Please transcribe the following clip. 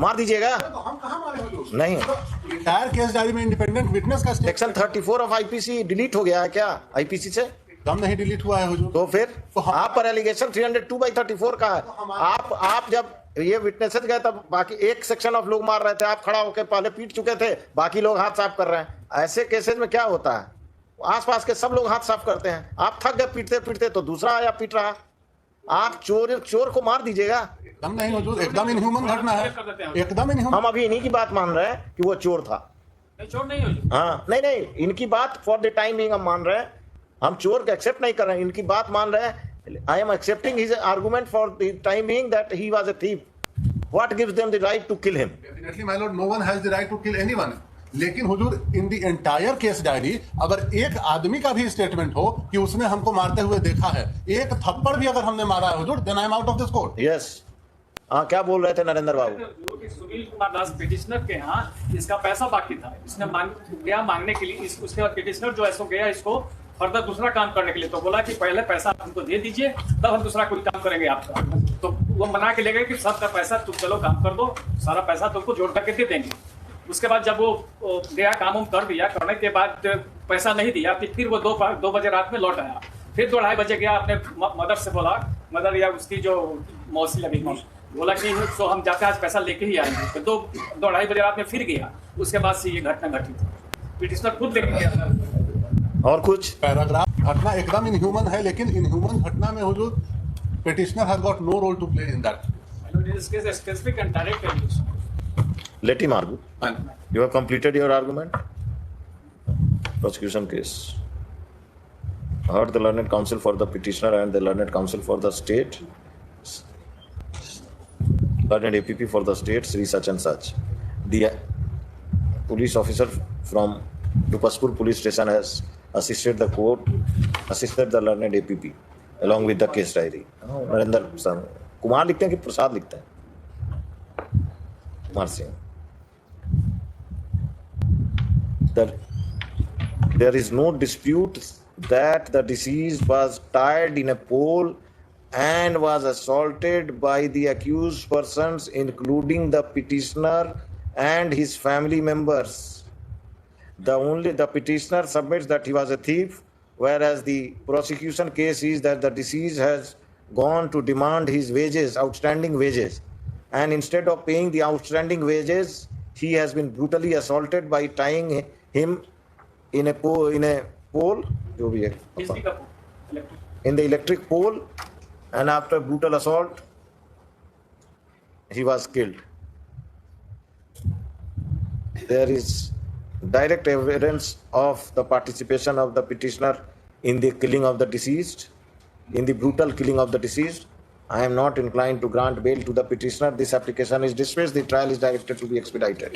मार दीजिएगा। तो हम कहाँ मारे हुजूर? नहीं, इंटायर केस डायरी में इंडिपेंडेंट विटनेस का सेक्शन 34 ऑफ आईपीसी डिलीट हो गया है क्या आईपीसी से? एकदम नहीं डिलीट हुआ है हुजूर। तो फिर तो हम- आप पर एलिगेशन 302/34 का है। आप जब ये विटनेसेस गए तब बाकी एक सेक्शन ऑफ लोग मार रहे थे, आप खड़ा होकर पहले पीट चुके थे, बाकी लोग हाथ साफ कर रहे हैं। ऐसे केसेस में क्या होता है, आसपास के सब लोग हाथ साफ करते हैं, आप थक गए पीटते पीटते तो दूसरा आया पीट रहा। आप चोर को मार दीजिएगा। एकदम नहीं हुजूर, एकदम इनह्यूमन घटना है, एकदम इनह्यूमन। हम अभी इन्हीं की बात मान रहे हैं कि वो चोर था। चोर नहीं हो। हाँ नहीं, इनकी बात फॉर द टाइम बिंग हम मान रहे हैं, हम चोर को एक्सेप्ट नहीं कर रहे हैं, इनकी बात मान रहे हैं। I am accepting his argument for the time being that he was a thief. What gives them the right to kill him? Definitely my lord, no one has the right to kill anyone. लेकिन हुजूर, in the entire case diary अगर एक आदमी का भी statement हो कि उसने हमको मारते हुए देखा है, एक थप्पड़ भी अगर हमने मारा है हुजूर, then I am out of this court. Yes. हाँ, क्या बोल रहे थे नरेंद्र बाबू? सुनील कुमार दास पिटिशनर के यहाँ इसका पैसा बाकी था, इसने गया मांगने के लिए। उसके बाद पिटिशनर जो है सो गया इसको फर्दर दूसरा काम करने के लिए, तो बोला कि पहले पैसा हमको दे दीजिए तब हम दूसरा कोई काम करेंगे आपका। तो वो मना के ले गए कि सबका पैसा तुम चलो काम कर दो, सारा पैसा तुमको जोड़ करके दे देंगे। उसके बाद जब वो गया काम कर दिया, करने के बाद पैसा नहीं दिया, फिर वो 2 बजे रात में लौट आया। फिर 2-2:30 बजे गया, अपने मदर से बोला, मदर या उसकी जो मौसी लगी बोला कि तो हम जाते आज पैसा लेके ही आएंगे। तो 2-2:30 बजे रात में फिर गया। उसके बाद से ये घटना घटी। पिटिशनर खुद लेके गया। और कुछ पैराग्राफ घटना एकदम इनह्यूमन है, लेकिन इनह्यूमन घटना में हुजूर petitioner has got no role to play in that. Specific and direct allegation. let him argue. You have completed your argument. Prosecution case. Heard the learned counsel for the petitioner and the learned counsel for the state. Learned APP for the state, Sri such and such. The police officer from Dupaspur police station has assisted the court, assisted the learned APP along with the case diary. Narendra Kumar लिखते हैं कि प्रसाद लिखते हैं? Kumar Singh. There is no dispute that the deceased was tied in a pole and was assaulted by the accused persons, including the petitioner and his family members. The petitioner submits that he was a thief, whereas the prosecution case is that the deceased has gone to demand his wages, outstanding wages, and instead of paying the outstanding wages, he has been brutally assaulted by tying him in a pole, जो भी है, in the electric pole, and after brutal assault, he was killed. There is direct evidence of the participation of the petitioner in the killing of the deceased, in the brutal killing of the deceased. I am not inclined to grant bail to the petitioner. This application is dismissed. The trial is directed to be expedited.